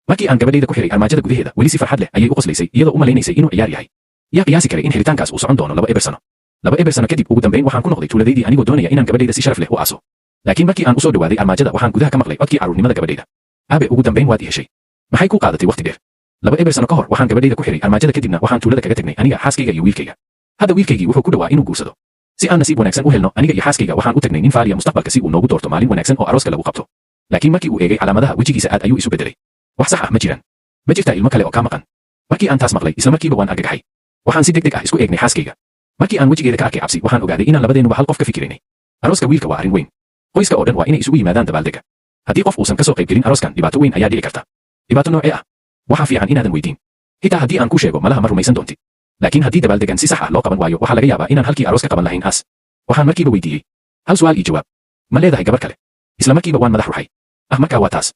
markii aan gabadhayda ku xiray armaajada gudaheeda weli si farxad leh ayay u qoslaysay iyadoo u malaynaysay inuu ciyaar yahay yaa qiyaasi karay in xiritaankaas uu socon doono 2 eber sano 2 eber sano kadib ugu dambeyn waxaan ku noqday tuuladaydii anigoo doonaya inaan gabadhayda si sharaf leh u aaso laakiin markii aan u soo dhawaaday armaajada waxaan gudaha ka maqlay codkii carruurnimada gabadhayda aabe ugu dambeyn waad i heshay maxay ku qaadatay waqti dheer 2 eber sano ka hor waxaan gabadhayda ku xiray armaajada kadibna waxaan tuulada kaga tagnay aniga xaaskayga iyo wiilkayga hadda wiilkaygii wuxuu ku dhawaa inuu guursado si aan nasiib wanaagsan u helno aniga iyo xaaskayga waxaan u tagnay nin faaliya mustaqbalka si uu noogu doorto maalin wanaagsan oo arooska lagu qabto laakiin markii uu eegay calaamadaha wejigiisa aad ayuu isu bedelay wax sax ah ma jiraan ma jirtaa ilmo kale oo kaa maqan markii aan taas maqlay isla markiiba waan argagaxay waxaan si degdeg ah isku eegnay xaaskayga markii aan wejigeeda ka arkay cabsi waxaan ogaaday inaan labadeenuba hal qof ka fikiraynay arooska wiilka waa arrin weyn qoyska oo dhan waa inay isugu yimaadaan dabaaldega haddii qof uusan ka soo qayb gelin arooskan dhibaato weyn ayaa dhici karta dhibaato noocee ah waxaa fiican inaadan weydiin xitaa haddii aan kuu sheego malaha ma rumaysan doontid laakiin haddii dabaaldegan si sax ah loo qaban waayo waxaa laga yaabaa inaan halkii aroos ka qaban lahayn aas waxaan markiiba weydiiyey hal su'aal ii jawaab ma leedahay gabar kale isla markiiba waan madax ruxay markaa waa taas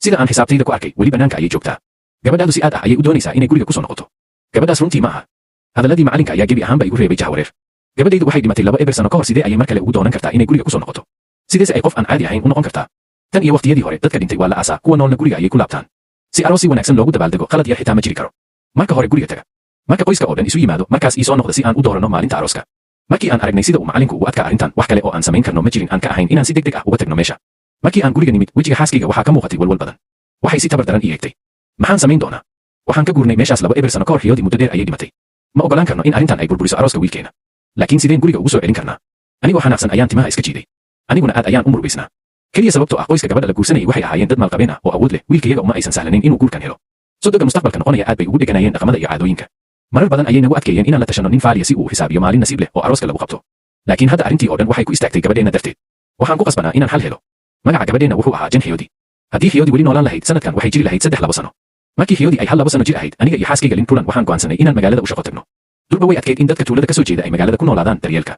sida aan xisaabtayda ku arkay weli bannaanka ayay joogtaa gabadhaadu si aad ah ayay u doonaysaa inay guriga ku soo noqoto gabadhaas runtii ma aha hadalladii macalinka ayaa gebi ahaanba igu reebay jahwareer gabadhaydu waxay dhimatay 2 eber sano ka hor sidee ayay mar kale ugu doonan kartaa inay guriga ku soo noqoto sideese ay qof aan caadi ahayn u noqon kartaa tan iyo waqtiyadii hore dadka dhintay waa la aasaa kuwa noolna guriga ayay ku laabtaan si aroos si wanaagsan loogu dabaaldego qalad yar xitaa ma jiri karo marka hore guriga taga marka qoyska oo dhan isu yimaado markaas ii soo noqda si aan u doorano maalinta arooska markii aan aragnay sida uu macalinku ugu adkaa arrintan wax kale oo aan samayn karno ma jirin aan ka ahayn inaan si degdeg ah uga tagno meesha markii aan guriga nimid wejiga xaaskayga waxaa ka muuqatay walwal badan waxay si tabar daran ii eegtay maxaan samayn doonaa waxaan ka guurnay meeshaas 2 eber sano ka hor riyoodii muddo dheer ayay dhimatay ma ogolaan karno in arrintan ay burburiso arooska wiilkeena laakiin sideen guriga ugu soo celin karnaa anigoo xanaaqsan ayaan timaha iska jiiday aniguna aad ayaan u murugaysnaa keliya sababtoo ah qoyska gabadha la guursanayay waxay ahaayeen dad maalqabeen ah oo awood leh wiilkayaga uma aysan sahlanayn inuu guurkan helo sodoga mustaqbalka noqonaya aad bay ugu dheganayeen dhaqamada iyo caadooyinka marar badan ayay nagu adkeeyeen inaan la tashano nin faaliya si uu u xisaabiyo maalin nasiib leh oo arooska lagu qabto laakiin hadda arrintii oo dhan waxay ku istaagtay gabadheenna darteed waxaan ku qasbanaa inaan xal helo magaca gabadheenna wuxuu ahaa jen xiyodi haddii xiyodi weli noolaan lahayd sanadkan waxay jiri lahayd 3 sano markii xiyodi ay hal 2 sano jir ahayd aniga iyo xaaskayga lin tulan waxaan go'aansanay inaan magaalada u shaqo tagno durba way adkeyd in dadka tuulada ka soo jeeda ay magaalada ku noolaadaan daryeelka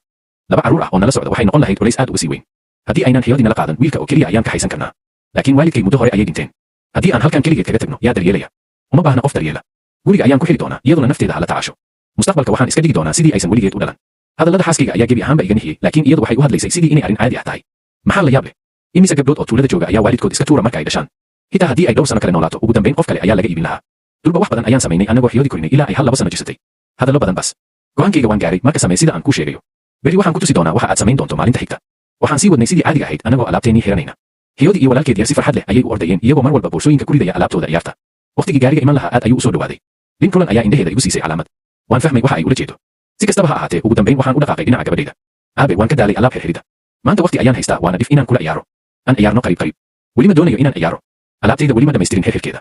2 carruur ah oo nala socda waxay noqon lahayd culays aad uga sii weyn haddii aynan xiyodi nala qaadan wiilka oo keliya ayaan ka haysan karnaa laakiin waalidkay muddo hore ayay dhinteen haddii aan halkan keligeed kaga tagno yaa daryeelaya uma baahna qof daryeela guriga ayaan ku xili doonaa iyaduna nafteeda hala tacaasho mustaqbalka waxaan iska dhigi doonaa sidii aysan weligeed u dhalan hadallada xaaskayga ayaa gebi ahaanba iga nixiyey laakiin iyadu waxay u hadlaysay sidii inay arrin caadi ah tahay maxaa la yaab leh imise gabdhood oo tuulada jooga ayaa waalidkood iska tuura marka ay dhashaan xitaa haddii ay dhowr sano kale noolaato ugu dambeyn qof kale ayaa laga iibin lahaa durba wax badan ayaan samaynay annagoo xiyodi korinay ilaa ay hal 2 sano jirsatay hadallo badan bas go'aankayga waan gaaray marka samee sida aan kuu sheegayo beri waxaan ku tusi doonaa waxa aad samayn doonto maalinta xigta waxaan sii wadnay sidii caadiga ahayd annagoo alaabteennii xiranayna xiyodi iyo walaalkeed yar si farxad leh ayay u ordayeen iyagoo mar walba boorsooyinka ku ridaya alaabtooda ciyaarta waqtigii gaariga iman lahaa aad ayuu u soo dhawaaday lin tulan ayaa indhaheeda igu siisay calaamad waan fahmay waxa ay ula jeedo si kastaba ha ahaatee ugu dambeyn waxaan u dhaqaaqay dhinaca gabadhayda aabe waan ka daalay alaab xirxirida maanta waqti ayaan haystaa waana dhif inaan kula ciyaaro aan ciyaarno qariib weli ma doonayo inaan ciyaaro alaabtayda weli ma dhamaystirin xirxirkeeda